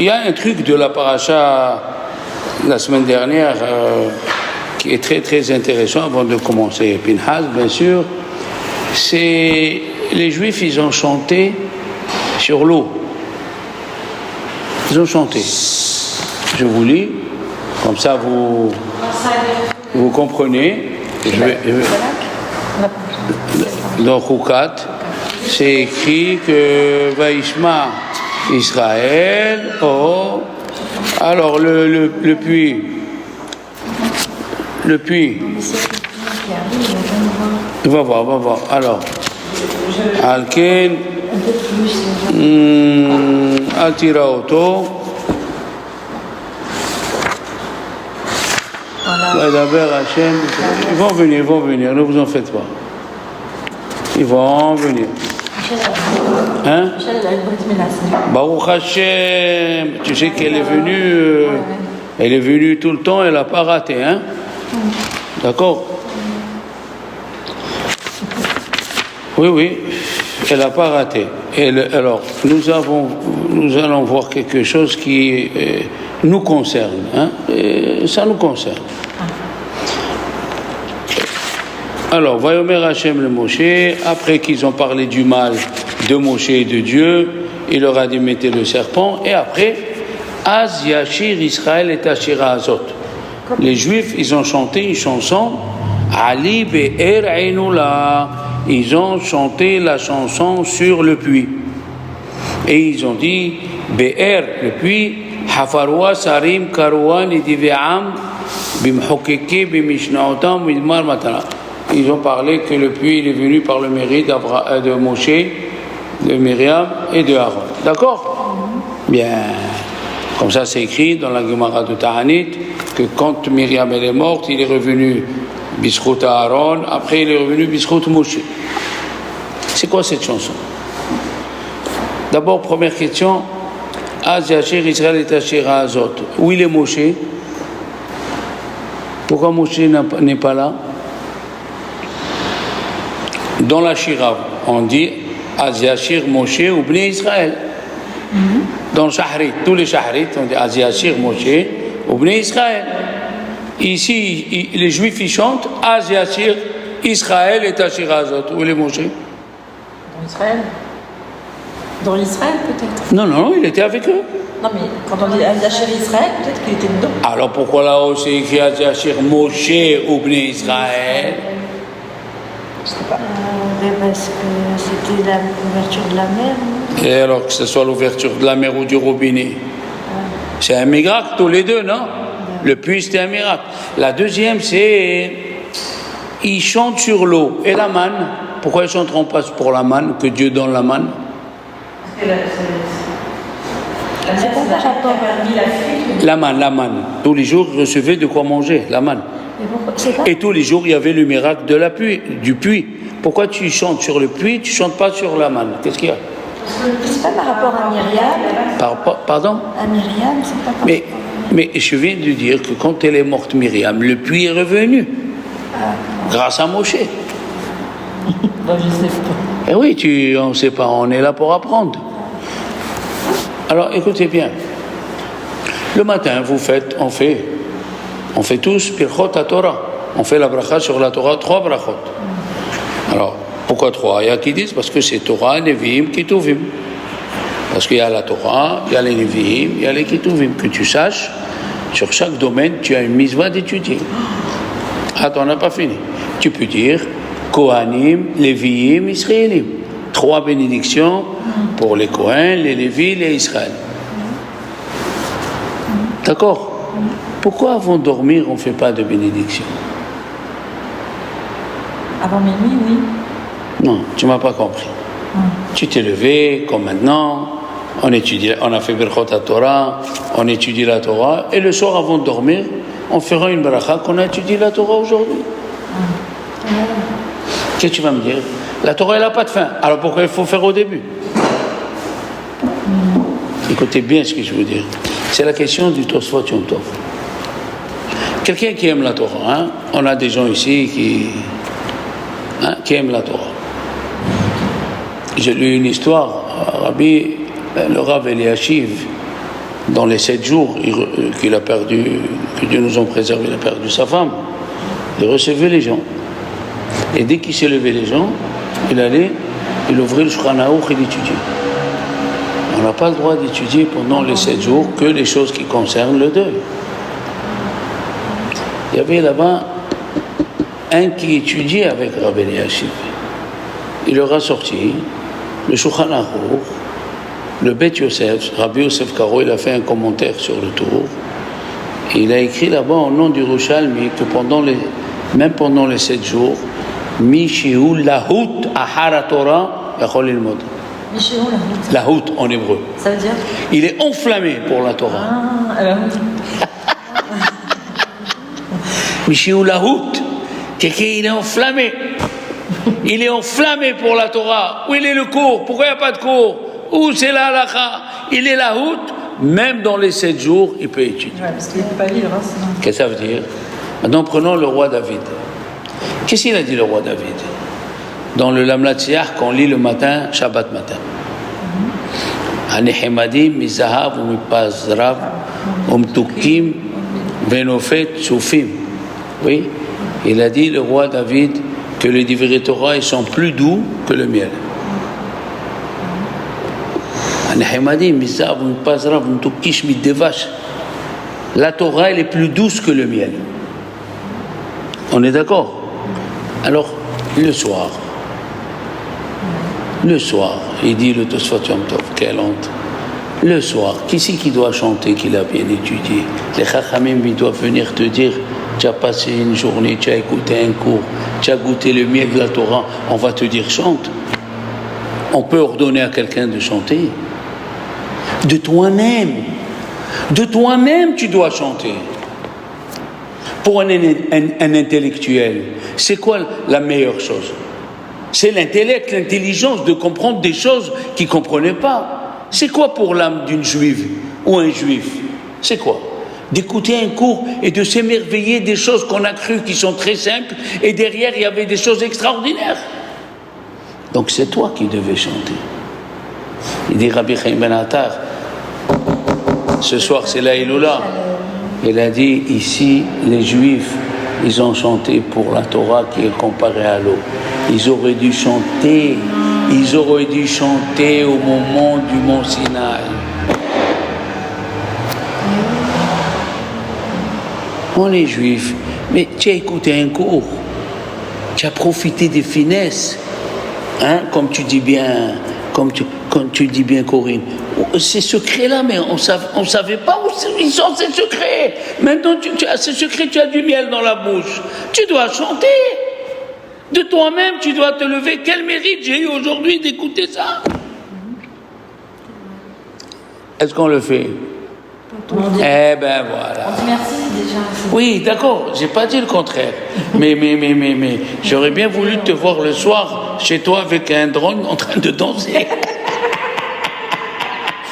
Il y a un truc de la paracha la semaine dernière qui est très très intéressant avant de commencer Pinhas, bien sûr. C'est les Juifs, ils ont chanté sur l'eau. Ils ont chanté. Je vous lis, comme ça vous comprenez. Dans Chukat, c'est écrit que Vaishma Israël, oh, alors le puits, va voir, alors, Alken, Altira Auto, ils vont venir, ne vous en faites pas. Ils vont venir. Hein? Baruch Hashem, tu sais qu'elle est venue, tout le temps, elle n'a pas raté, hein? D'accord? Oui, elle n'a pas raté. Alors, nous allons voir quelque chose qui nous concerne, hein? Ça nous concerne. Alors, Vayomer Hashem le Moshe, après qu'ils ont parlé du mal de Moshe et de Dieu, il leur a dit mettez le serpent, et après, Az Yashir Israël et Ashira Azot. Les Juifs, ils ont chanté une chanson, Ali Be'er Einula. Ils ont chanté la chanson sur le puits. Et ils ont dit, Be'er, le puits, Hafarwa Sarim Karouan Nidive'am, Bimhokeke Bimishnaotam Midmar Matana. Ils ont parlé que le puits il est venu par le mérite de Moshe, de Myriam et de Aaron. D'accord? Bien. Comme ça, c'est écrit dans la Gemara de Ta'anit que quand Myriam elle est morte, il est revenu Bisrout Aaron, après il est revenu Bisrout Moshe. C'est quoi cette chanson? D'abord, première question, Az Yashir Israël et Ashira Azot. Où il est Moshe? Pourquoi Moshe n'est pas là? Dans la Shira, on dit Az Yashir Moshe ou Bnei Israël. Dans le Shahrit, tous les Shahrit, on dit Az Yashir Moshe ou Bnei Israël. Ici, les Juifs, ils chantent Az Yashir Israël et Ashira Azot. Où est le Moshe? Dans Israël. Dans l'Israël, peut-être. Non, il était avec eux. Non, mais quand on dit Az Yashir Israël, peut-être qu'il était dedans. Alors pourquoi là-haut c'est écrit Az Yashir Moshe ou Bnei Israël? Je sais pas. Parce que c'était l'ouverture de la mer. Non? Et alors que ce soit l'ouverture de la mer ou du robinet, c'est un miracle tous les deux, non? Le puits c'était un miracle. La deuxième c'est ils chantent sur l'eau et la manne. Pourquoi ils chanteront pas pour la manne, que Dieu donne la manne? La manne. Tous les jours, ils recevaient de quoi manger, la manne. Et tous les jours, il y avait le miracle du puits. Pourquoi tu chantes sur le puits, tu chantes pas sur la manne? Qu'est-ce qu'il y a? C'est pas par rapport à Myriam. Pardon? À Myriam, c'est pas par rapport. Mais je viens de dire que quand elle est morte, Myriam, le puits est revenu. Grâce à Moshe. Ben, je sais pas. Eh oui, on ne sait pas, on est là pour apprendre. Alors, écoutez bien. Le matin, on fait tous Pirchot à Torah. On fait la bracha sur la Torah, 3 brachot. Alors, pourquoi 3? Il y a qui disent parce que c'est Torah, Nevi'im, Ketuvim. Parce qu'il y a la Torah, il y a les Nevi'im, il y a les Ketuvim. Que tu saches, sur chaque domaine, tu as une mitzvah d'étudier. Attends, on n'a pas fini. Tu peux dire Kohanim, Lévi'im, Israélim. 3 bénédictions pour les Kohen, les Lévi, les Israël. D'accord? Pourquoi avant de dormir, on ne fait pas de bénédiction? Avant minuit, oui. Non, tu ne m'as pas compris. Tu t'es levé, comme maintenant, on a fait Birchot Torah, on étudie la Torah, et le soir, avant de dormir, on fera une bracha qu'on a étudié la Torah aujourd'hui. Qu'est-ce que tu vas me dire? La Torah, elle n'a pas de fin. Alors pourquoi il faut faire au début? Écoutez bien ce que je veux dire. C'est la question du Tosfot Yom Tov. Quelqu'un qui aime la Torah, hein? On a des gens ici qui aiment la Torah. J'ai lu une histoire, le Rav Eliashiv, dans les 7 jours qu'il a perdu, que Dieu nous en préserve, il a perdu sa femme. Il recevait les gens. Et dès qu'il s'est levé les gens, il ouvrait le Shulchan Aruch et il étudiait. On n'a pas le droit d'étudier pendant les 7 jours que les choses qui concernent le deuil. Il y avait là-bas un qui étudiait avec Rabbi Eliashiv. Il leur a sorti le Shulchan Aruch, le Bet Yosef, Rabbi Yosef Karo, il a fait un commentaire sur le tour. Et il a écrit là-bas au nom du Yerushalmi que même pendant les 7 jours, Mishihu Lahut Ahara Torah Yachol Lilmod. Mishihu Lahut. Lahut en hébreu. Ça veut dire? Il est enflammé pour la Torah. Ah, alors oui. Mishihu Lahut, quelqu'un il est enflammé. Il est enflammé pour la Torah. Où il est le cours? Pourquoi il n'y a pas de cours? Où c'est la halakha? Il est Lahut, même dans les 7 jours, il peut étudier. Ouais, parce qu'il ne peut pas vivre, hein, sinon. Qu'est-ce que ça veut dire? Maintenant, prenons le roi David. Qu'est-ce qu'il a dit le roi David? Dans le Lamlatsiach qu'on lit le matin, Shabbat matin. Anehemadim, mizahav, umipazrav, umtukim, venofet, soufim. Oui, il a dit le roi David que les divrei Torah ils sont plus doux que le miel. Anehemadim, mizahav, umipazrav, umtukish, mitdevash. La Torah elle est plus douce que le miel. On est d'accord? Alors, le soir, il dit le Tosfot Yom Tov, quelle honte. Le soir, qui c'est qui doit chanter qu'il a bien étudié? Les Chachamim, ils doivent venir te dire, tu as passé une journée, tu as écouté un cours, tu as goûté le miel de la Torah, on va te dire chante. On peut ordonner à quelqu'un de chanter. De toi-même, tu dois chanter. Pour un intellectuel, c'est quoi la meilleure chose? C'est l'intellect, l'intelligence de comprendre des choses qu'il ne comprenait pas. C'est quoi pour l'âme d'une juive ou un juif? C'est quoi? D'écouter un cours et de s'émerveiller des choses qu'on a crues qui sont très simples et derrière il y avait des choses extraordinaires. Donc c'est toi qui devais chanter. Il dit Rabbi Chaim Ben Attar, ce soir c'est la Iloula. Il a dit ici, les Juifs, ils ont chanté pour la Torah qui est comparée à l'eau. Ils auraient dû chanter au moment du mont Sinaï. On est Juifs, mais tu as écouté un cours, tu as profité des finesses, hein, comme tu dis bien, Corinne. Ces secrets-là, mais on savait pas où ils sont ces secrets. Maintenant, tu as ces secrets, tu as du miel dans la bouche. Tu dois chanter. De toi-même, tu dois te lever. Quel mérite j'ai eu aujourd'hui d'écouter ça? Est-ce qu'on le fait? Eh ben voilà. On dit merci déjà. Oui, d'accord, j'ai pas dit le contraire. Mais, j'aurais bien voulu te voir le soir chez toi avec un drone en train de danser.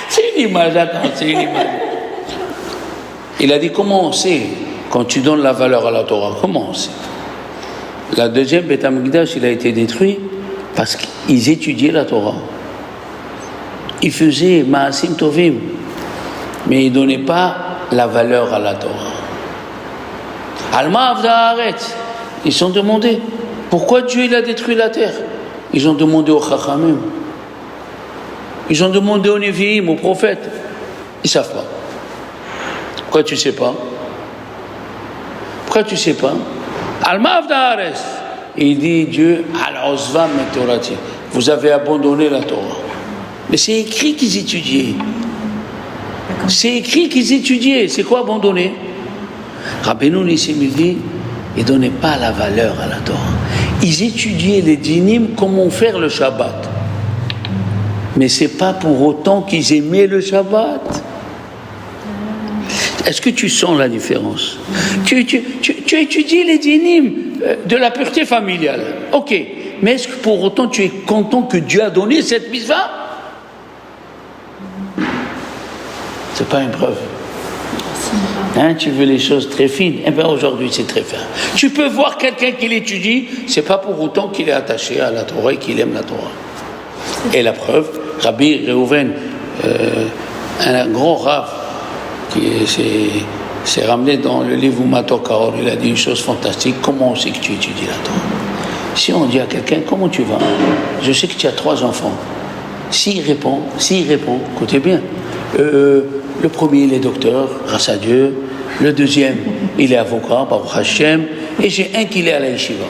C'est une image, attends, c'est une image. Il a dit, comment on sait quand tu donnes la valeur à la Torah? Comment on sait? La deuxième Beth Amikdash, il a été détruit parce qu'ils étudiaient la Torah. Ils faisaient Ma'asim Tovim, mais ils ne donnaient pas la valeur à la Torah. Alma Avda Haaretz, ils se sont demandé pourquoi Dieu il a détruit la terre. Ils ont demandé aux Chachamim. Ils ont demandé aux Nevi'im, aux prophètes. Ils ne savent pas. Pourquoi tu ne sais pas? Pourquoi tu ne sais pas? Alma Avda Haaretz. Il dit Dieu, Al-Ozva Metorati. Vous avez abandonné la Torah. Mais c'est écrit qu'ils étudiaient. C'est écrit qu'ils étudiaient. C'est quoi abandonner? Rabbeinu Nissim il dit, ils ne donnaient pas la valeur à la Torah. Ils étudiaient les dynim, comment faire le Shabbat. Mais ce n'est pas pour autant qu'ils aimaient le Shabbat. Est-ce que tu sens la différence? Tu étudies les dynim de la pureté familiale. Ok. Mais est-ce que pour autant tu es content que Dieu a donné cette mitzvah? C'est pas une preuve. Hein, tu veux les choses très fines? Eh bien aujourd'hui c'est très fin. Tu peux voir quelqu'un qui l'étudie, c'est pas pour autant qu'il est attaché à la Torah et qu'il aime la Torah. Et la preuve, Rabbi Reuven, un grand rav c'est ramené dans le livre Matokaor. Il a dit une chose fantastique. Comment on sait que tu étudies la Torah? Si on dit à quelqu'un, comment tu vas? Je sais que tu as 3 enfants. S'il répond, écoutez bien, le premier, il est docteur, grâce à Dieu. Le deuxième, il est avocat, Baruch Hashem. Et j'ai un qui est à la yeshiva.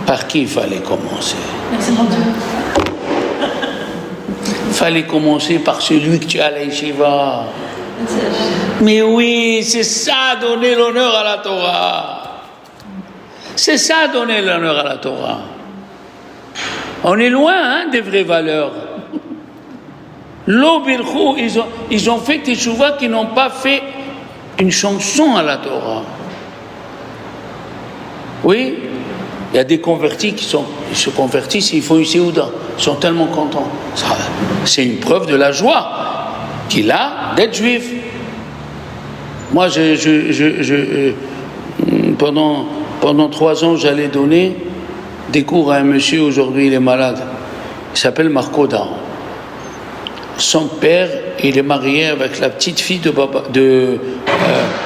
Par qui il fallait commencer? Merci mon Dieu. Il fallait commencer par celui que tu as à la yeshiva. Mais oui, c'est ça, donner l'honneur à la Torah. C'est ça, donner l'honneur à la Torah. On est loin des vraies valeurs. L'Obirchou, ils ont fait des chouvas qui n'ont pas fait une chanson à la Torah. Oui, il y a des convertis ils se convertissent et ils font une séouda. Ils sont tellement contents. Ça, c'est une preuve de la joie qu'il a d'être juif. Moi, pendant 3 ans, j'allais donner des cours à un monsieur, aujourd'hui il est malade. Il s'appelle Marco Dahan. Son père, il est marié avec la petite fille de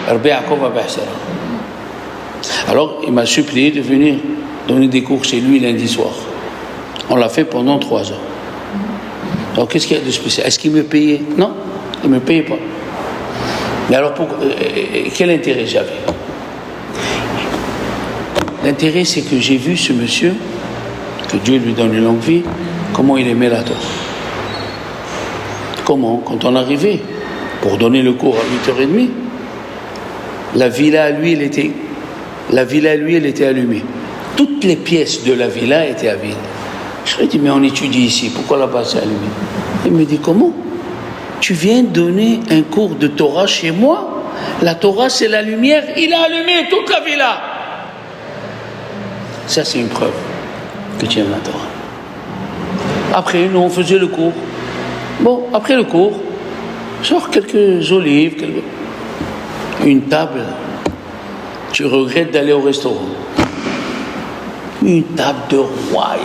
Rabbi Yaakov Abba-Sera. Alors, il m'a supplié de venir donner des cours chez lui lundi soir. On l'a fait pendant 3 ans. Alors, qu'est-ce qu'il y a de spécial? Est-ce qu'il me payait? Non, il ne me payait pas. Mais alors, quel intérêt j'avais? L'intérêt, c'est que j'ai vu ce monsieur, que Dieu lui donne une longue vie, comment il aimait la Torah. Comment? Quand on arrivait pour donner le cours à 8h30, la villa à lui, elle était allumée. Toutes les pièces de la villa étaient à vide. Je lui ai dit, mais on étudie ici, pourquoi là-bas c'est allumé? Il me dit, comment? Tu viens donner un cours de Torah chez moi? La Torah, c'est la lumière, il a allumé toute la villa. Ça, c'est une preuve que tu aimes la Torah. Après, nous, on faisait le cours. Bon, après le cours, sort quelques olives, une table. Tu regrettes d'aller au restaurant. Une table de roi,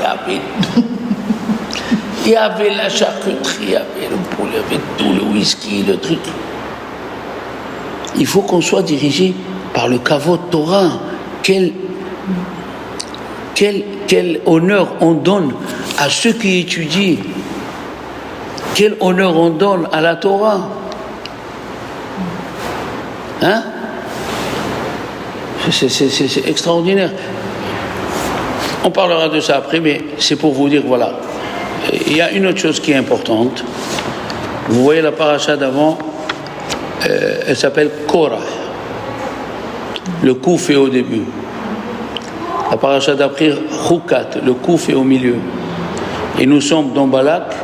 il y avait la charcuterie, il y avait le poulet, il y avait tout, le whisky, le truc. Il faut qu'on soit dirigé par le Kavod Torah. Quel honneur on donne à ceux qui étudient. Quel honneur on donne à la Torah. Hein? C'est extraordinaire. On parlera de ça après, mais c'est pour vous dire, voilà. Il y a une autre chose qui est importante. Vous voyez la paracha d'avant, elle s'appelle Korah. Le Kouf est au début. La paracha d'après, Chukat, le Kouf est au milieu. Et nous sommes dans Balak,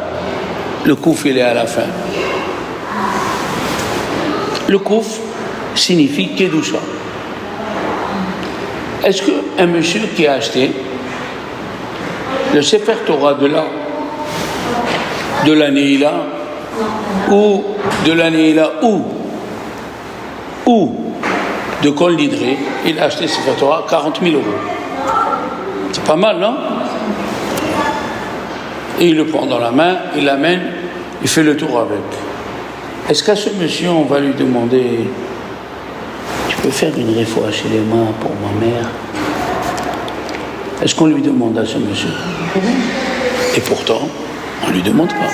le Kouf il est à la fin. Le Kouf signifie Kedusha. Est-ce qu'un monsieur qui a acheté le Sefer Torah de l'année ou de l'année ou de Kol Nidre, il a acheté ce Sefer Torah 40 000 €. C'est pas mal, non? Et il le prend dans la main, il l'amène, il fait le tour avec. Est-ce qu'à ce monsieur, on va lui demander, tu peux faire une réfoua chez les mains pour ma mère? Est-ce qu'on lui demande à ce monsieur? Et pourtant, on ne lui demande pas.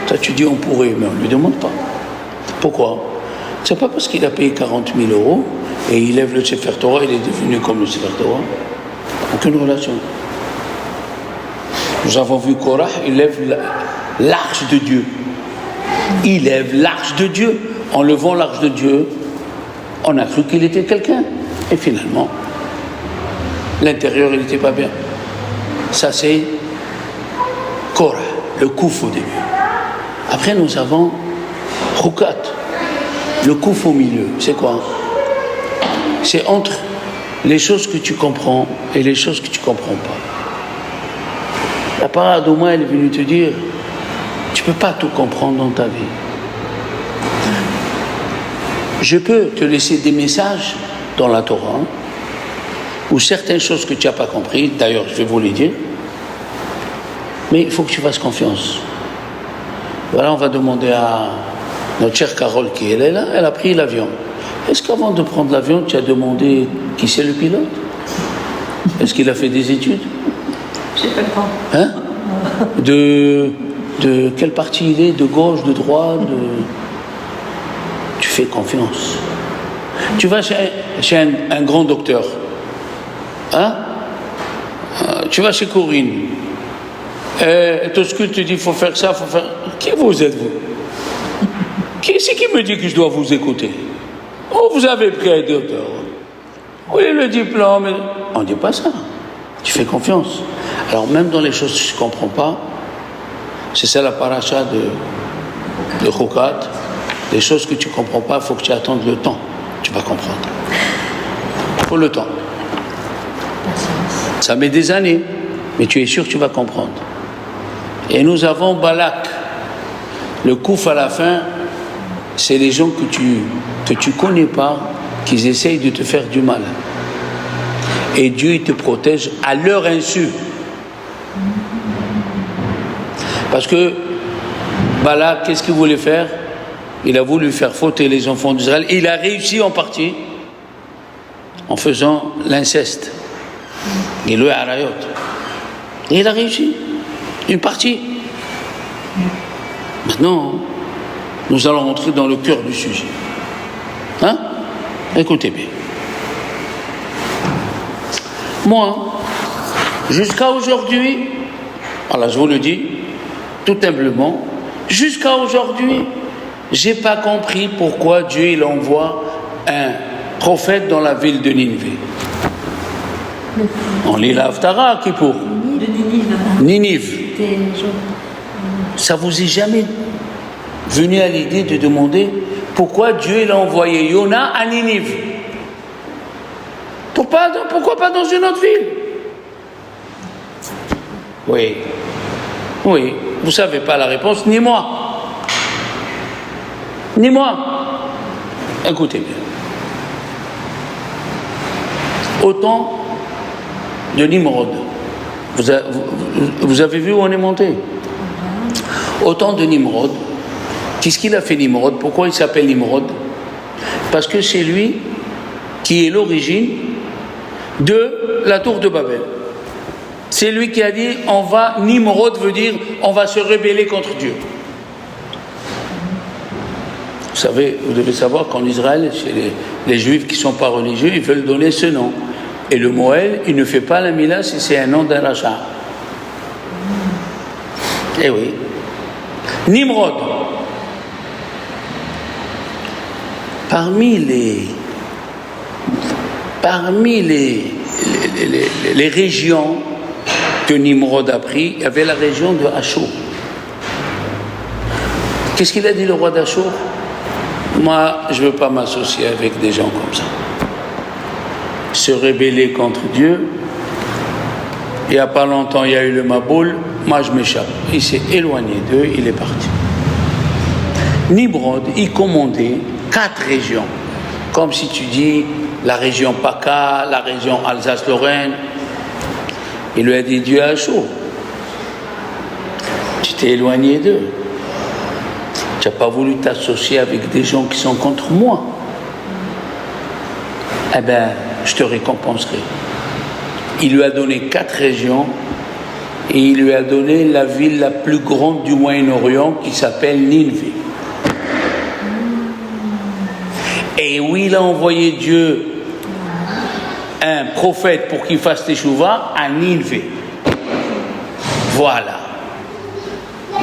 Toi, tu dis on pourrait, mais on ne lui demande pas. Pourquoi? C'est pas parce qu'il a payé 40 000 € et il lève le Sefer Torah, il est devenu comme le Sefer Torah. Aucune relation. Nous avons vu Korah, il lève l'arche de Dieu. Il lève l'arche de Dieu. En levant l'arche de Dieu, on a cru qu'il était quelqu'un. Et finalement, l'intérieur, il n'était pas bien. Ça, c'est Korah, le Kouf au début. Après, nous avons Chukat, le Kouf au milieu. C'est quoi? C'est entre les choses que tu comprends et les choses que tu ne comprends pas. La parade, au moins, elle est venue te dire, tu ne peux pas tout comprendre dans ta vie. Je peux te laisser des messages dans la Torah, ou certaines choses que tu n'as pas comprises, d'ailleurs, je vais vous les dire, mais il faut que tu fasses confiance. Voilà, on va demander à Notre chère Carole qui est là, elle a pris l'avion. Est-ce qu'avant de prendre l'avion, tu as demandé qui c'est le pilote? Est-ce qu'il a fait des études? J'ai pas le temps. Hein? De quelle partie il est? De gauche, de droite? Tu fais confiance. Tu vas chez un grand docteur. Hein? Tu vas chez Corinne. Tout ce que tu dis, il faut faire ça, il faut faire... Qui vous êtes, vous? C'est qui me dit que je dois vous écouter? Oh, vous avez pris un docteur. Oui, le diplôme. On ne dit pas ça. Tu fais confiance. Alors, même dans les choses que tu ne comprends pas, c'est ça la paracha de Chukat. Les choses que tu ne comprends pas, il faut que tu attendes le temps. Tu vas comprendre. Il faut le temps. Ça met des années, mais tu es sûr que tu vas comprendre. Et nous avons Balak. Le Kouf à la fin, c'est les gens que tu connais pas, qui essayent de te faire du mal. Et Dieu, il te protège à leur insu. Parce que Balak, qu'est-ce qu'il voulait faire? Il a voulu faire fauter les enfants d'Israël. Il a réussi en partie en faisant l'inceste. Et le harayot. Et il a réussi. Une partie. Maintenant, nous allons rentrer dans le cœur du sujet. Hein? Écoutez bien. Moi, jusqu'à aujourd'hui, voilà, je vous le dis, tout humblement, jusqu'à aujourd'hui, j'ai pas compris pourquoi Dieu il envoie un prophète dans la ville de Ninive. On lit la Haftara qui pour Ninive. Ça vous est jamais venu à l'idée de demander pourquoi Dieu il a envoyé Yona à Ninive? Pourquoi pas dans une autre ville? Oui, vous ne savez pas la réponse, ni moi. Écoutez bien. Autant de Nimrod. Vous avez vu où on est monté? Autant de Nimrod. Qu'est-ce qu'il a fait Nimrod? Pourquoi il s'appelle Nimrod? Parce que c'est lui qui est l'origine de la tour de Babel. C'est lui qui a dit Nimrod veut dire on va se rebeller contre Dieu. Vous savez, vous devez savoir qu'en Israël, chez les Juifs qui ne sont pas religieux, ils veulent donner ce nom. Et le Moël, il ne fait pas la Mila si c'est un nom d'un rachat. Eh oui. Nimrod. Parmi les régions que Nimrod a pris, il y avait la région de Ashur. Qu'est-ce qu'il a dit le roi d'Ashur? Moi, je ne veux pas m'associer avec des gens comme ça. Se rebeller contre Dieu. Il n'y a pas longtemps, il y a eu le Maboul. Moi, je m'échappe. Il s'est éloigné d'eux, il est parti. Nimrod, il commandait 4 régions. Comme si tu dis la région PACA, la région Alsace-Lorraine. Il lui a dit Dieu a chaud. Tu t'es éloigné d'eux. Tu n'as pas voulu t'associer avec des gens qui sont contre moi. Eh bien, je te récompenserai. Il lui a donné 4 régions et il lui a donné la ville la plus grande du Moyen-Orient qui s'appelle Ninive. Et où il a envoyé Dieu un prophète pour qu'il fasse teshuva à Ninive. Voilà.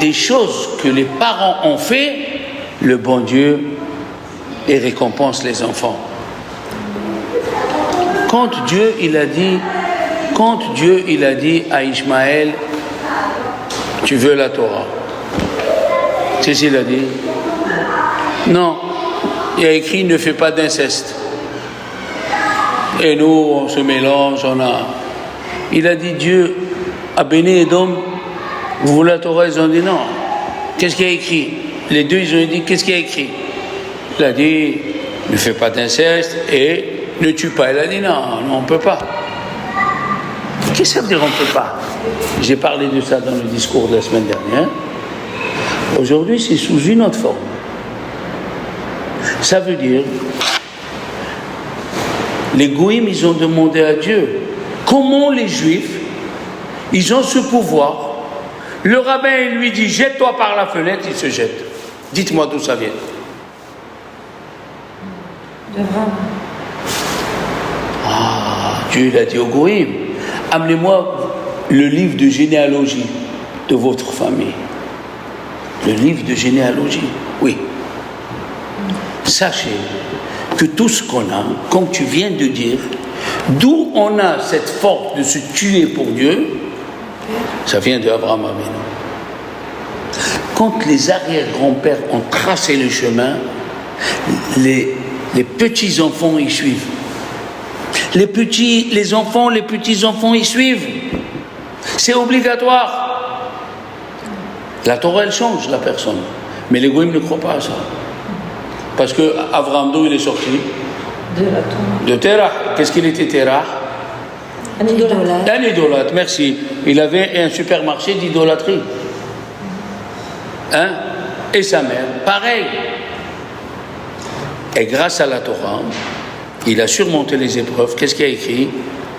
Des choses que les parents ont fait, le bon Dieu les récompense les enfants. Quand Dieu il a dit à Ishmaël, tu veux la Torah. C'est ce qu'il a dit. Non, il a écrit ne fais pas d'inceste. Et nous on se mélange, il a dit Dieu à Béné Edom, vous voulez la Torah? Ils ont dit non. Qu'est-ce qu'il y a écrit? Les deux ils ont dit qu'est-ce qu'il y a écrit? Il a dit ne fais pas d'inceste et ne tue pas. Il a dit non, on ne peut pas. Qu'est-ce que ça veut dire on ne peut pas? J'ai parlé de ça dans le discours de la semaine dernière. Aujourd'hui c'est sous une autre forme. Ça veut dire, les goïms, ils ont demandé à Dieu, comment les juifs, ils ont ce pouvoir. Le rabbin, il lui dit, jette-toi par la fenêtre, il se jette. Dites-moi d'où ça vient. d'Abraham. Dieu, il a dit au goïm, amenez-moi le livre de généalogie de votre famille. Le livre de généalogie, oui. Sachez que tout ce qu'on a, comme tu viens de dire, d'où on a cette force de se tuer pour Dieu, ça vient d'Abraham Avinu. Quand les arrière-grands-pères ont tracé le chemin, les petits-enfants y suivent. Les enfants, les petits-enfants y suivent. C'est obligatoire. La Torah, elle change la personne. Mais les goïms ne croient pas à ça. Parce que Abraham, d'où il est sorti? De la Torah. De Terah. Qu'est-ce qu'il était Terah? Un idolâtre. Un idolâtre, merci. Il avait un supermarché d'idolâtrie. Hein? Et sa mère, pareil. Et grâce à la Torah, il a surmonté les épreuves. Qu'est-ce qu'il a écrit?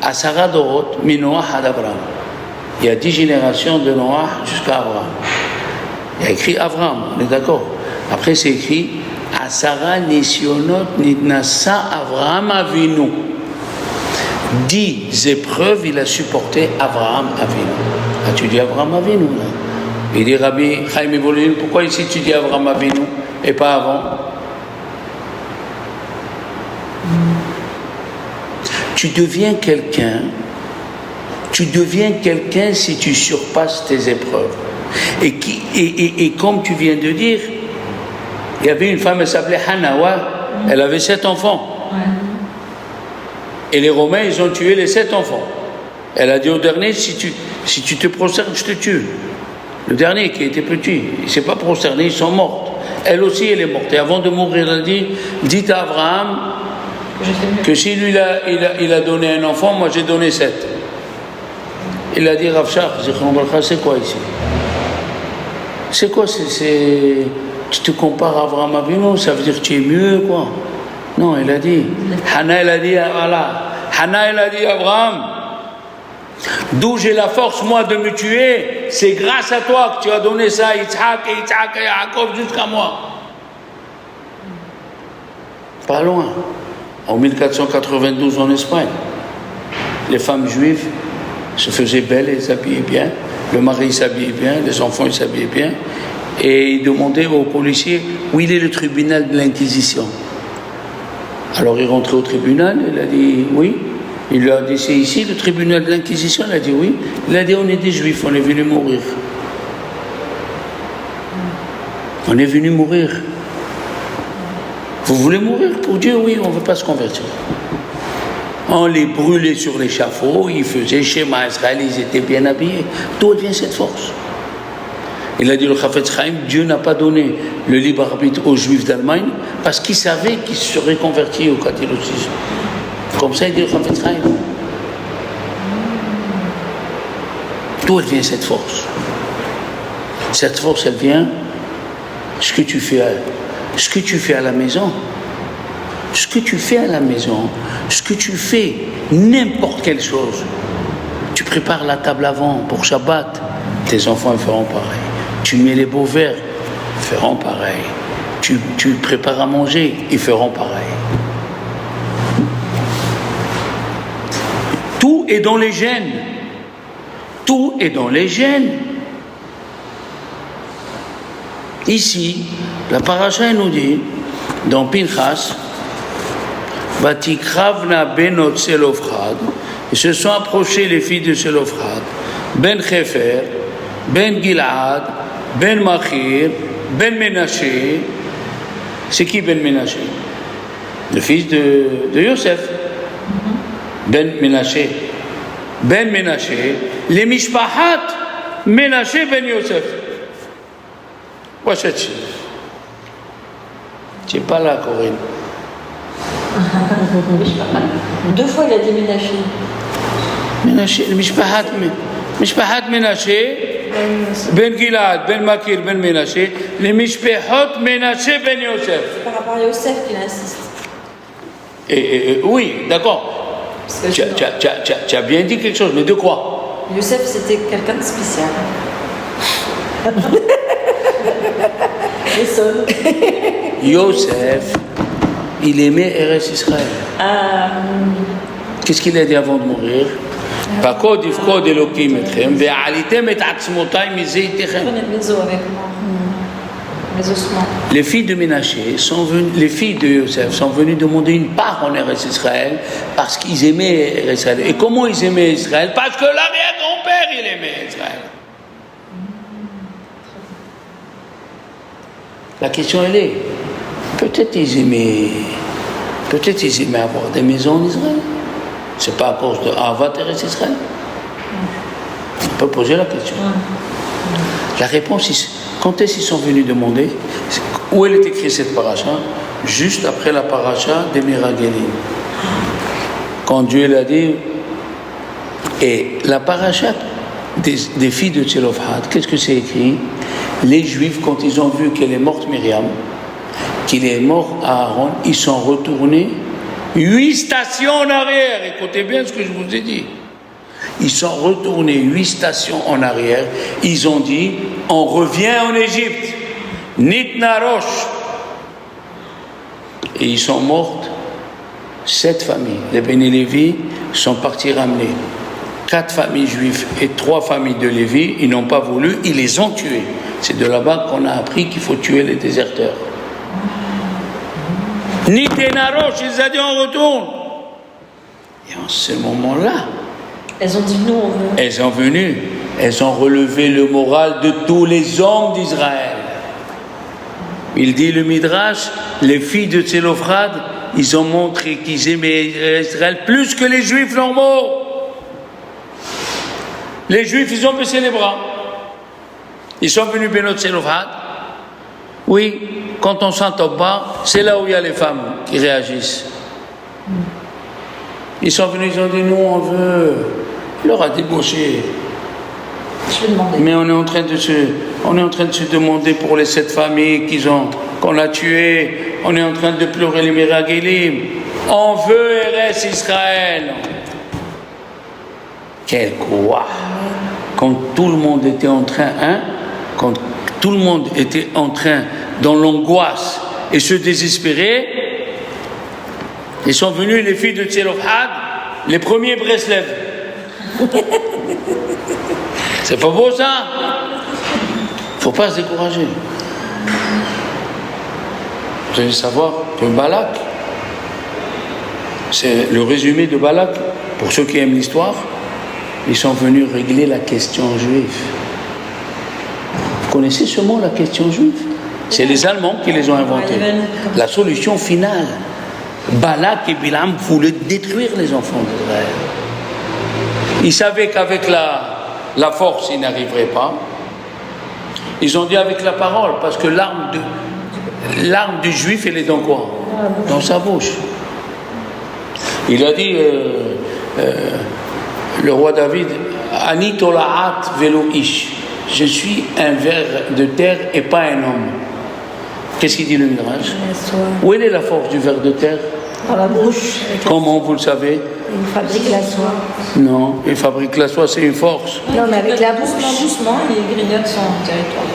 Asara Dorot, Minoah ad Abraham. Il y a 10 générations de Noah jusqu'à Abraham. Il a écrit Abraham, on est d'accord. Après, c'est écrit Asara Nisionot Nitnasa Abraham Avinu. 10 épreuves, il a supporté Abraham Avinu. Ah, tu dis Abraham Avinu, là? Il dit Rabbi Chaim Evolin, pourquoi ici tu dis Abraham Avinu et pas avant? Tu deviens quelqu'un si tu surpasses tes épreuves. Et comme tu viens de dire, il y avait une femme, elle s'appelait Hanawa, elle avait 7 enfants. Et les Romains, ils ont tué les 7 enfants. Elle a dit au dernier, si tu te prosternes, je te tue. Le dernier qui était petit, il ne s'est pas prosterné, ils sont morts. Elle aussi, elle est morte. Et avant de mourir, elle a dit, dites à Abraham que si lui, il a donné un enfant, moi j'ai donné 7. Il a dit, Rav Shach, c'est quoi ici? C'est quoi? Tu te compares à Abraham Avinu, ça veut dire que tu es mieux, quoi? Non, il a dit. Hana, elle a dit, voilà. Hana, elle a dit, Abraham, d'où j'ai la force, moi, de me tuer, c'est grâce à toi que tu as donné ça, Yitzhak et Yaakov jusqu'à moi. Pas loin. En 1492 en Espagne, les femmes juives se faisaient belles et s'habillaient bien. Le mari s'habillait bien, les enfants s'habillaient bien. Et ils demandaient aux policiers où il est le tribunal de l'Inquisition. Alors il rentrait au tribunal, il a dit oui. Il lui a dit c'est ici le tribunal de l'Inquisition. Il a dit oui. Il a dit on est des juifs, on est venus mourir. On est venus mourir. Vous voulez mourir pour Dieu? Oui, on ne veut pas se convertir. On les brûlait sur l'échafaud, ils faisaient schéma Israël, ils étaient bien habillés. D'où vient cette force? Il a dit le Chafetz Chaim, Dieu n'a pas donné le libre arbitre aux Juifs d'Allemagne parce qu'il savait qu'ils seraient convertis au catholicisme. Comme ça, il dit le Chafetz Chaim. D'où elle vient cette force? Cette force, elle vient ce que tu fais à la maison. Ce que tu fais à la maison, ce que tu fais, n'importe quelle chose. Tu prépares la table avant pour Shabbat, tes enfants feront pareil. Tu mets les beaux verres, ils feront pareil. Tu prépares à manger, ils feront pareil. Tout est dans les gènes. Tout est dans les gènes. Ici, la paracha nous dit, dans Pinchas, Vatikravna benot Selofhad, et se sont approchés les filles de Selofhad, Ben Chefer, Ben Gilad, Ben Machir, Ben Menaché. C'est qui Ben Menaché? Le fils de Yosef. Ben Menaché. Ben Menaché, les Mishpahat, Menaché Ben Yosef. Wachetchi. Tu n'es pas là, Corinne. 2 fois il a dit Ménaché. Ménaché, Mishpahat Ménaché, Ben Gilad, Ben Makir, Ben Ménaché, les Mishpehot, Ménaché, Ben Yosef. C'est par rapport à Yosef qu'il insiste. Oui, d'accord. Tu as bien dit quelque chose, mais de quoi? Yosef, c'était quelqu'un de spécial. Yosef, il aimait Eretz Israël. Qu'est-ce qu'il a dit avant de mourir? Pakod ifkod Elokim etchem, ve'alitem et atzmotai mizeh itechem. Prenez le mezzo avec moi. Mes ossements. Les filles de Ménaché sont venues, les filles de Yosef sont venues demander une part en Eretz Israël parce qu'ils aimaient Israël. Et comment ils aimaient Israël? Parce que l'arrière-grand-père, il aimait Israël. La question, elle est, peut-être ils aimaient avoir des maisons en Israël. C'est pas à cause de Ahavat Eretz Israël. On peut poser la question. La réponse, quand est-ce qu'ils sont venus demander? Où elle est écrite cette paracha? Juste après la paracha des Miragelim. Quand Dieu l'a dit, et la paracha des filles de Tzelofhad, qu'est-ce que c'est écrit? Les Juifs, quand ils ont vu qu'elle est morte Myriam, qu'il est mort Aaron, ils sont retournés 8 stations en arrière. Écoutez bien ce que je vous ai dit. Ils sont retournés 8 stations en arrière. Ils ont dit, on revient en Égypte. Nitna Rosh. Et ils sont mortes 7 familles. Les Béné Lévi sont partis ramener 4 familles juives et 3 familles de Lévi. Ils n'ont pas voulu, ils les ont tués. C'est de là-bas qu'on a appris qu'il faut tuer les déserteurs. Nitna Rosh, ils ont dit on retourne. Et en ce moment-là, elles ont dit nous on veut. Elles sont venues, elles ont relevé le moral de tous les hommes d'Israël. Il dit le Midrash, les filles de Tzelofhad, ils ont montré qu'ils aimaient Israël plus que les Juifs normaux. Les Juifs, ils ont baissé les bras. Ils sont venus Benot Tzelofhad. Oui, quand on s'entend pas, c'est là où il y a les femmes qui réagissent. Ils sont venus, ils ont dit, nous on veut. Il leur a débauché. Je vais demander. Mais on est en train de se demander pour les 7 familles qu'on a tuées. On est en train de pleurer les Miragelim. On veut Eretz Israël. Quel quoi! Quand tout le monde était en train, quand tout le monde était en train dans l'angoisse et se désespérer, ils sont venus les filles de Tzelofhad, les premiers Breslev. C'est pas beau ça? Faut pas se décourager. Vous allez savoir que Balak, c'est le résumé de Balak, pour ceux qui aiment l'histoire, ils sont venus régler la question juive. Vous connaissez ce mot, la question juive? C'est les Allemands qui les ont inventés. La solution finale. Balak et Bilam voulaient détruire les enfants d'Israël. Ils savaient qu'avec la force, ils n'arriveraient pas. Ils ont dit avec la parole, parce que l'arme du juif, elle est dans quoi? Dans sa bouche. Il a dit, le roi David, Ani tola'at velo ish. Je suis un ver de terre et pas un homme. Qu'est-ce qu'il dit le Midrash? Où est la force du ver de terre? Dans la bouche. Comment vous le savez? Il fabrique la soie. Non, il fabrique la soie, c'est une force. Non, mais avec la bouche. Doucement, il grignote son territoire.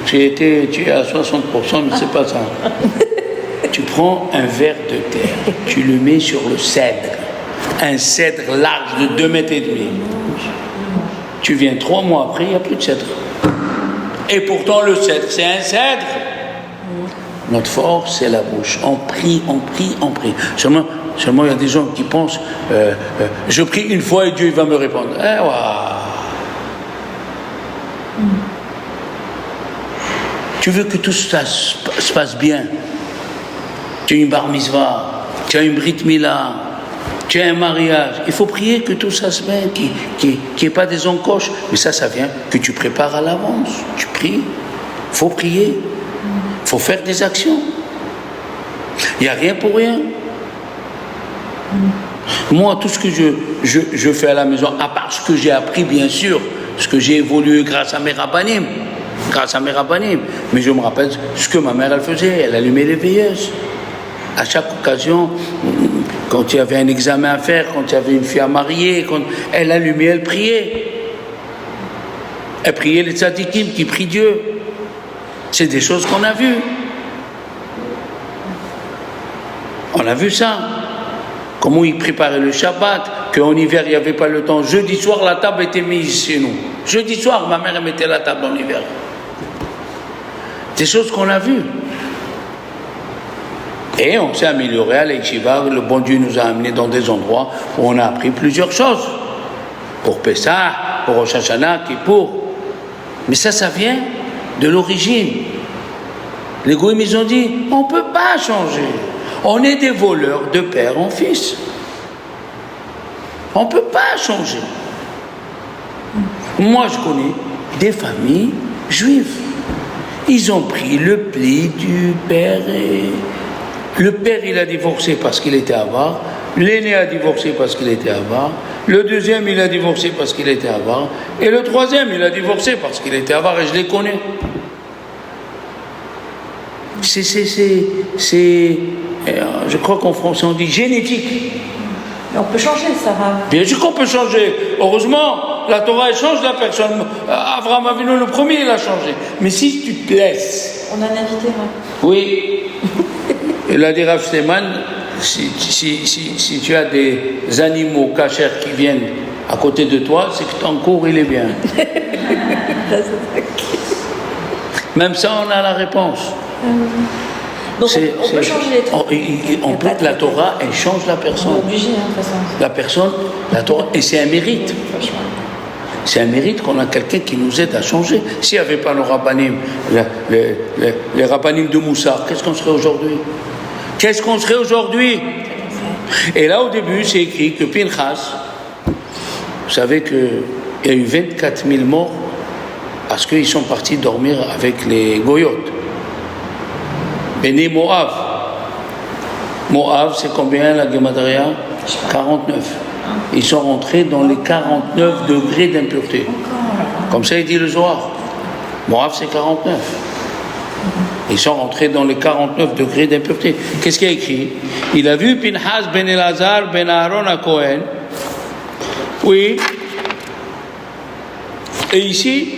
Tu es à 60%, mais c'est pas ça. Tu prends un ver de terre, tu le mets sur le cèdre. Un cèdre large de 2,5 mètres. Tu viens 3 mois après, il n'y a plus de cèdre. Et pourtant, le cèdre, c'est un cèdre. Notre force, c'est la bouche. On prie, on prie, on prie. Seulement, il y a des gens qui pensent je prie une fois et Dieu il va me répondre. Tu veux que tout ça se passe bien. Tu as une bar mitzvah, tu as une brit mila, tu as un mariage. Il faut prier que tout ça se mette, qu'il n'y ait pas des encoches. Mais ça vient que tu prépares à l'avance. Tu pries. Il faut prier. Il faut faire des actions. Il n'y a rien pour rien. Moi, tout ce que je fais à la maison, à part ce que j'ai appris, bien sûr, ce que j'ai évolué grâce à mes rabbanim. Mais je me rappelle ce que ma mère, elle faisait. Elle allumait les veilleuses. À chaque occasion, quand il y avait un examen à faire, quand il y avait une fille à marier, elle allumait, elle priait. Elle priait les tzadikim qui prient Dieu. C'est des choses qu'on a vues. On a vu ça. Comment ils préparaient le Shabbat, qu'en hiver, il n'y avait pas le temps. Jeudi soir, la table était mise chez nous. Jeudi soir, ma mère mettait la table en hiver. Des choses qu'on a vues. Et on s'est amélioré à l'Yeshiva. Le bon Dieu nous a amenés dans des endroits où on a appris plusieurs choses. Pour Pessah, pour Rosh Hashanah, Kippour. Mais ça vient de l'origine. Les goïms, ils ont dit, on ne peut pas changer. On est des voleurs de père en fils. On ne peut pas changer. Moi, je connais des familles juives. Ils ont pris le pli du père et... Le père, il a divorcé parce qu'il était avare. L'aîné a divorcé parce qu'il était avare. Le deuxième, il a divorcé parce qu'il était avare. Et le troisième, il a divorcé parce qu'il était avare. Et je les connais. Je crois qu'en français, on dit génétique. Mais on peut changer, ça va. Bien sûr qu'on peut changer. Heureusement, la Torah, elle change la personne. Abraham Avinu, le premier, il a changé. Mais si tu te laisses... On a un invité, moi. Oui. Il a dit Rav Stéman, si tu as des animaux cachers qui viennent à côté de toi, c'est que ton cours, il est bien. Même ça, on a la réponse. Donc on peut changer les trucs. La Torah, elle change la personne. On est obligé, de toute façon. La personne, la Torah, et c'est un mérite. C'est un mérite qu'on a quelqu'un qui nous aide à changer. S'il n'y avait pas nos rabbanim, les rabbanim de Moussar, qu'est-ce qu'on serait aujourd'hui? Qu'est-ce qu'on serait aujourd'hui? Et là, au début, c'est écrit que Pinchas, vous savez qu'il y a eu 24 000 morts parce qu'ils sont partis dormir avec les Goyotes. Béné Moab. Moab, c'est combien la Gematria? 49. Ils sont rentrés dans les 49 degrés d'impureté. Comme ça, il dit le Zohar. Moab, c'est 49. Ils sont rentrés dans les 49 degrés d'impureté. Qu'est-ce qu'il y a écrit? Il a vu Pinchas ben Elazar ben Aaron à Cohen. Oui. Et ici,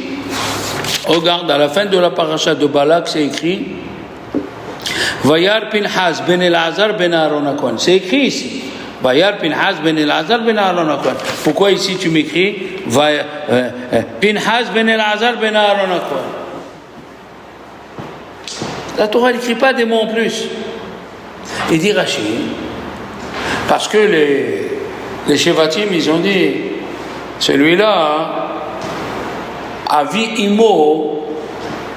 regarde, à la fin de la paracha de Balak, c'est écrit Vayar Pinchas ben Elazar ben Aaron à Cohen. C'est écrit ici. Vayar Pinchas ben Elazar ben Aaron à Cohen. Pourquoi ici tu m'écris Pinchas ben Elazar ben Aaron à Cohen? La Torah n'écrit pas des mots en plus. Il dit Rachid, parce que les Shevatim, ils ont dit, celui-là, Avi Imo,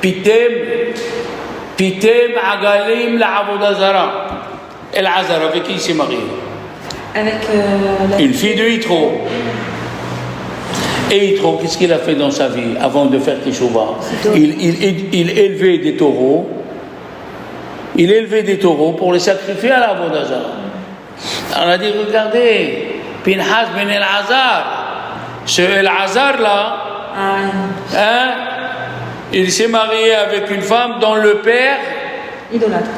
Pitem Agalim la Avodazara. El Azar, avec qui il s'est marié? Avec une fille de Yitro. Et Yitro, qu'est-ce qu'il a fait dans sa vie avant de faire Teshuvah? Il élevait des taureaux. Il élevait des taureaux pour les sacrifier à la Avodazara. On a dit, regardez, Pinchas ben El-Azar, ce El-Azar là, il s'est marié avec une femme dont le père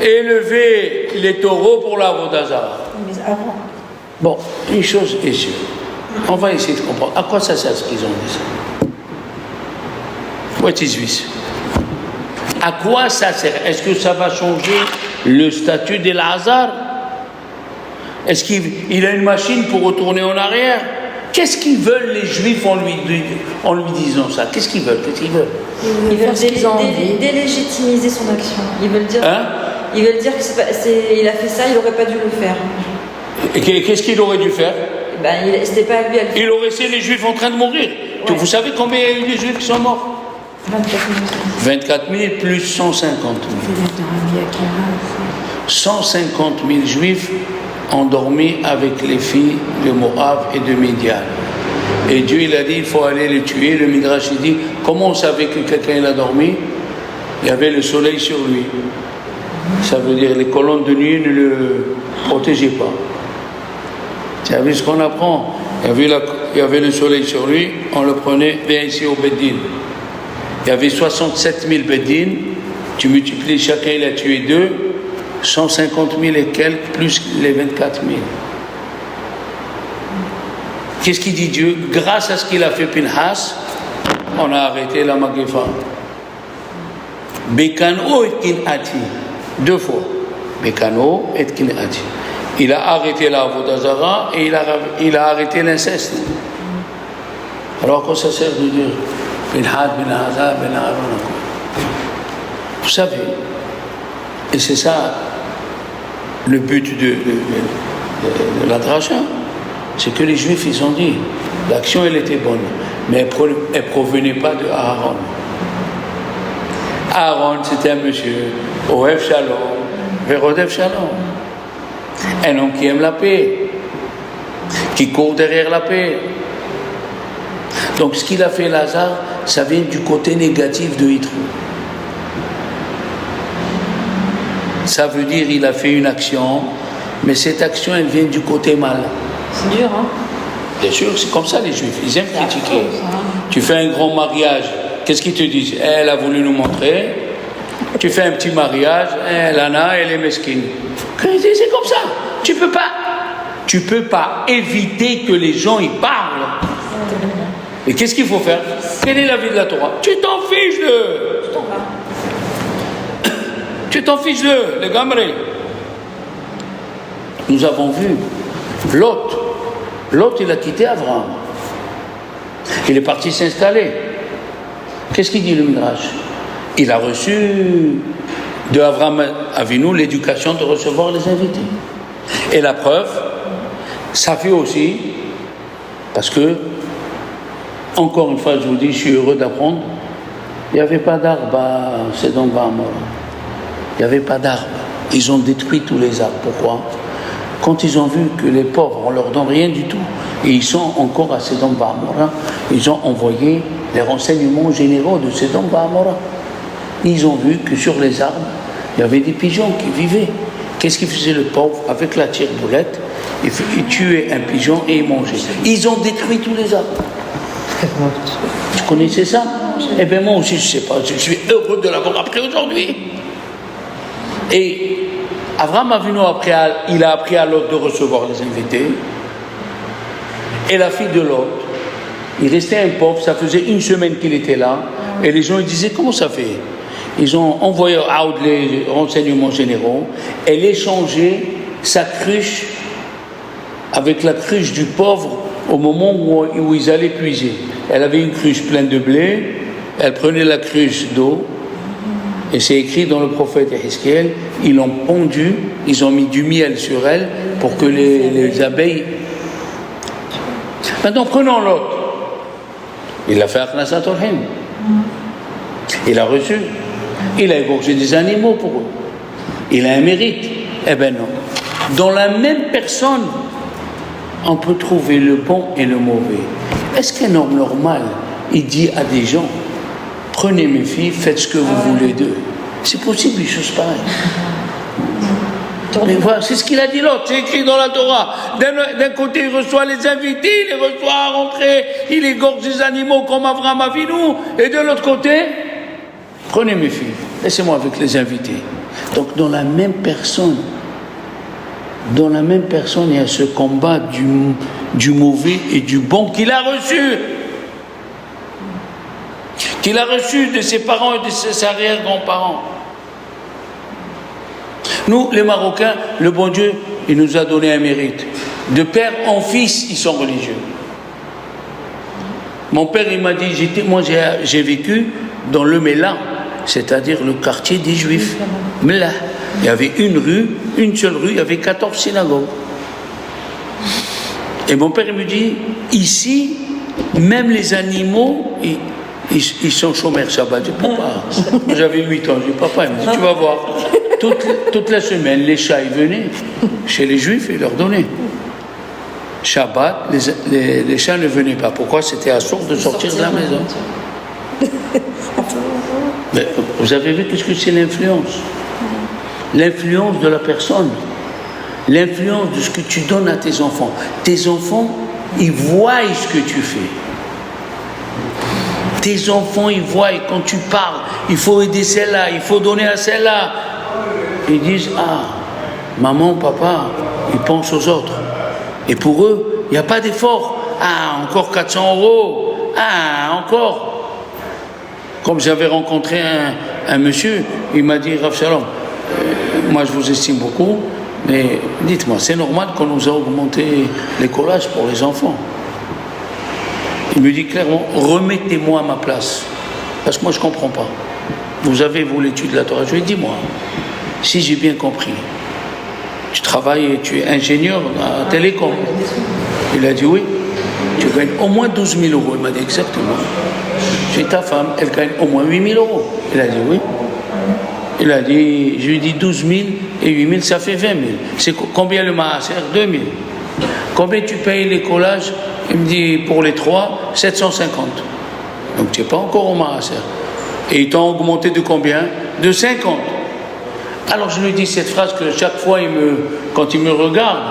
élevait les taureaux pour la Avodazara. Mais avant. Bon, une chose est sûre. On va essayer de comprendre. À quoi ça sert ce qu'ils ont dit ça? What is this? À quoi ça sert? Est-ce que ça va changer le statut de Lazare? Est-ce qu'il a une machine pour retourner en arrière? Qu'est-ce qu'ils veulent les Juifs en lui disant ça? Qu'est-ce qu'ils veulent? Ils veulent délégitimiser son action. Ils veulent dire, ils veulent dire qu'il a fait ça, il n'aurait pas dû le faire. Et qu'est-ce qu'il aurait dû faire? C'était pas à lui à le faire. Il aurait laissé les Juifs en train de mourir. Ouais. Vous savez combien il y a eu de Juifs qui sont morts? 24 000 plus 150 000. 150 000 Juifs endormis avec les filles de Moab et de Midian. Et Dieu, il a dit, il faut aller les tuer. Le Midrash, il dit, comment on savait que quelqu'un a dormi? Il y avait le soleil sur lui. Ça veut dire les colonnes de nuit ne le protégeaient pas. Tu as vu ce qu'on apprend? il y avait le soleil sur lui, on le prenait, viens ici au Beddin. Il y avait 67 000 Beddin, tu multiplies, chacun il a tué 2, 150 000 et quelques, plus les 24 000. Qu'est-ce qu'il dit Dieu? Grâce à ce qu'il a fait Pinhas, on a arrêté la Magéfa. Bekano et Kinati, 2 fois. Bekano et Kinati. Il a arrêté la Avodazara et il a arrêté l'inceste. Alors, à quoi ça sert de dire Pinhas, Ben Hazar, Ben Aaron? Vous savez, et c'est ça le but de la dracha, c'est que les Juifs, ils ont dit, l'action, elle était bonne, mais elle ne provenait pas de Aaron. Aaron, c'était un monsieur, Ohev Shalom, Verodev Shalom. Un homme qui aime la paix, qui court derrière la paix. Donc ce qu'il a fait Lazare, ça vient du côté négatif de Yitro. Ça veut dire qu'il a fait une action, mais cette action, elle vient du côté mal. C'est dur, hein? Bien sûr, c'est comme ça les Juifs, ils aiment critiquer. Tu fais un grand mariage, qu'est-ce qu'ils te disent? Elle a voulu nous montrer. Tu fais un petit mariage, Lana, elle est mesquine. C'est comme ça. Tu peux pas éviter que les gens y parlent. Et qu'est-ce qu'il faut faire? Quelle est la vie de la Torah? Tu t'en fiches de. Tu t'en fiches de, les gamrés. Nous avons vu Lot. Lot, il a quitté Abraham. Il est parti s'installer. Qu'est-ce qu'il dit le Midrash? Il a reçu de Abraham Avinu l'éducation de recevoir les invités. Et la preuve, ça fait aussi, parce que, encore une fois, je vous dis, je suis heureux d'apprendre, il n'y avait pas d'arbre à Sedom V'Amora. Il n'y avait pas d'arbre. Ils ont détruit tous les arbres. Pourquoi? Quand ils ont vu que les pauvres, on ne leur donne rien du tout, et ils sont encore à Sedom V'Amora, ils ont envoyé les renseignements généraux de Sedom V'Amora. Ils ont vu que sur les arbres, il y avait des pigeons qui vivaient. Qu'est-ce qu'il faisait le pauvre? Avec la tire-boulette, il tuait un pigeon et il mangeait. Ils ont détruit tous les arbres. Tu connaissais ça? Eh bien moi aussi, je ne sais pas. Je suis heureux de l'avoir appris aujourd'hui. Et Abraham Avinu, il a appris à Lot de recevoir les invités. Et la fille de Lot, il restait un pauvre, ça faisait 1 semaine qu'il était là. Et les gens ils disaient, comment ça fait? Ils ont envoyé out les renseignements généraux. Elle échangeait sa cruche avec la cruche du pauvre au moment où ils allaient puiser. Elle avait une cruche pleine de blé, elle prenait la cruche d'eau, et c'est écrit dans le prophète Ezechiel, ils l'ont pondue, ils ont mis du miel sur elle pour que les abeilles... Maintenant, prenons l'autre. Il a fait Akhnasat Orhim. Il a reçu. Il a égorgé des animaux pour eux. Il a un mérite. Eh bien non. Dans la même personne, on peut trouver le bon et le mauvais. Est-ce qu'un homme normal, il dit à des gens, prenez mes filles, faites ce que vous voulez d'eux? C'est possible, une chose pareille. Mais voilà, c'est ce qu'il a dit l'autre, c'est écrit dans la Torah. D'un côté, il reçoit les invités, il les reçoit à rentrer, il égorge des animaux comme Abraham Avinu, et de l'autre côté, prenez mes filles, laissez-moi avec les invités. Donc, dans la même personne, il y a ce combat du mauvais et du bon qu'il a reçu. Qu'il a reçu de ses parents et de ses arrière-grands-parents. Nous, les Marocains, le bon Dieu, il nous a donné un mérite. De père en fils, ils sont religieux. Mon père, il m'a dit, moi j'ai vécu dans le Mela, c'est-à-dire le quartier des Juifs. Mela. Il y avait une seule rue, il y avait 14 synagogues. Et mon père, il me dit, ici, même les animaux, ils sont chômeurs Shabbat. Je dis, papa, j'avais 8 ans, je dis, papa, il me dit, tu vas voir. Toute la semaine, les chats, ils venaient chez les Juifs et leur donnaient. Shabbat, les chats ne venaient pas. Pourquoi? C'était à source de sortir de la maison. Mais vous avez vu qu'est-ce que c'est l'influence? L'influence de la personne. L'influence de ce que tu donnes à tes enfants. Tes enfants, ils voient ce que tu fais. Tes enfants, ils voient quand tu parles, il faut aider celle-là, il faut donner à celle-là. Ils disent, ah, maman, papa, ils pensent aux autres. Et pour eux, il n'y a pas d'effort. Ah, encore 400 €. Ah, encore. Comme j'avais rencontré un monsieur, il m'a dit, Rav Shalom, moi je vous estime beaucoup, mais dites-moi, c'est normal qu'on nous a augmenté les collages pour les enfants. Il me dit clairement, remettez-moi à ma place, parce que moi je ne comprends pas. Vous avez, vous, l'étude de la Torah. Je lui ai dit, dis-moi, si j'ai bien compris, tu travailles et tu es ingénieur à télécom. Il a dit oui, tu gagnes au moins 12 000 €. Il m'a dit exactement. J'ai ta femme, elle gagne au moins 8 000 €. Il a dit oui. Il a dit, je lui ai dit 12 000 et 8 000, ça fait 20 000. C'est combien le maaser? 2 000. Combien tu payes les collages? Il me dit, pour les 3, 750. Donc tu n'es pas encore au maaser. Et ils t'ont augmenté de combien? De 50. Alors je lui dis cette phrase que chaque fois, quand il me regarde,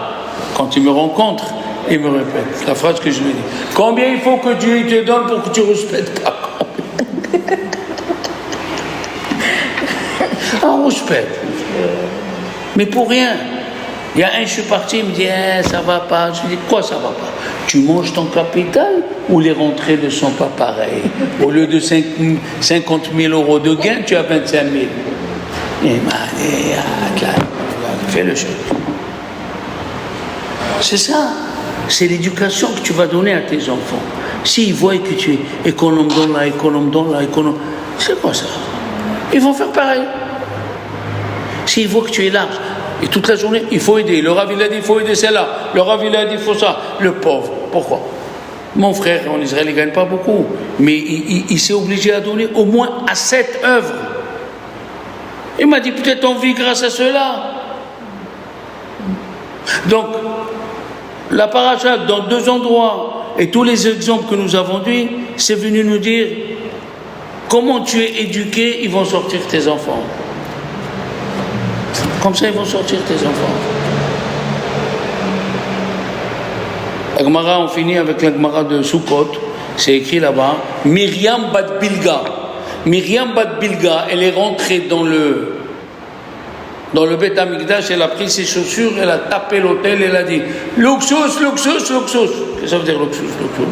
quand il me rencontre, il me répète la phrase que je lui dis. Combien il faut que Dieu te donne pour que tu ne respectes pas? On respecte. Mais pour rien. Il y a un, je suis parti, il me dit, ça va pas. Je lui dis, quoi ça va pas? Tu manges ton capital ou les rentrées ne sont pas pareilles? Au lieu de 50 000 € de gain, tu as 25 000. Il m'a dit, fais le jeu. C'est ça. C'est l'éducation que tu vas donner à tes enfants. S'ils voient que tu es économe dans là, c'est quoi ça? Ils vont faire pareil. S'ils voient que tu es large, et toute la journée, il faut aider. Le Rav, il a dit, il faut aider celle-là. Le Rav, il a dit, il faut ça. Le pauvre. Pourquoi? Mon frère, en Israël, il ne gagne pas beaucoup. Mais il s'est obligé à donner au moins à 7 œuvres. Il m'a dit, peut-être on vit grâce à cela. Donc, la paracha, dans 2 endroits, et tous les exemples que nous avons dit, c'est venu nous dire, comment tu es éduqué, ils vont sortir tes enfants. Comme ça, ils vont sortir tes enfants. La Gemara, on finit avec la Gemara de Sukkot. C'est écrit là-bas. Myriam bat Bilga. Myriam bat Bilga, elle est rentrée dans le Beth Amikdash, elle a pris ses chaussures, elle a tapé l'autel, elle a dit Luxus, Luxus, Luxus. Qu'est-ce que ça veut dire Luxus, Luxus?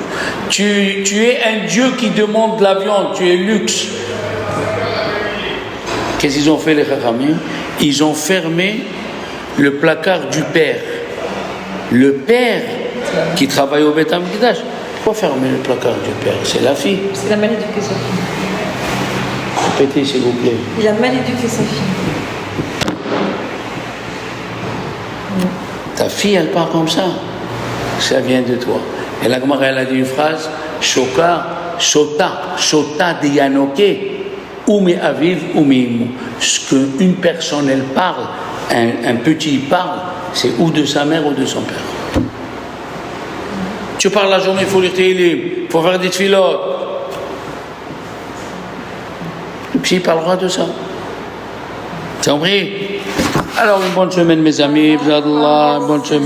Tu es un Dieu qui demande la viande, tu es luxe. Qu'est-ce qu'ils ont fait les Chachamim? Ils ont fermé le placard du père. Le père qui travaille au Beth Amikdash. Pourquoi fermer le placard du père? C'est la fille. C'est la mal éduquée sa fille. Répétez s'il vous plaît. Il a mal éduqué sa fille. Ta fille, elle part comme ça. Ça vient de toi. Et la Gemara, elle a dit une phrase Shota de Yanoke, ou me aviv, ou me imu. Ce qu'une personne, elle parle, un petit parle, c'est ou de sa mère ou de son père. Tu parles la journée, il faut lire tes livres, il faut faire des tfilotes. Et puis il parlera de ça. T'as compris? Alors, une bonne semaine, mes amis. Bonne semaine.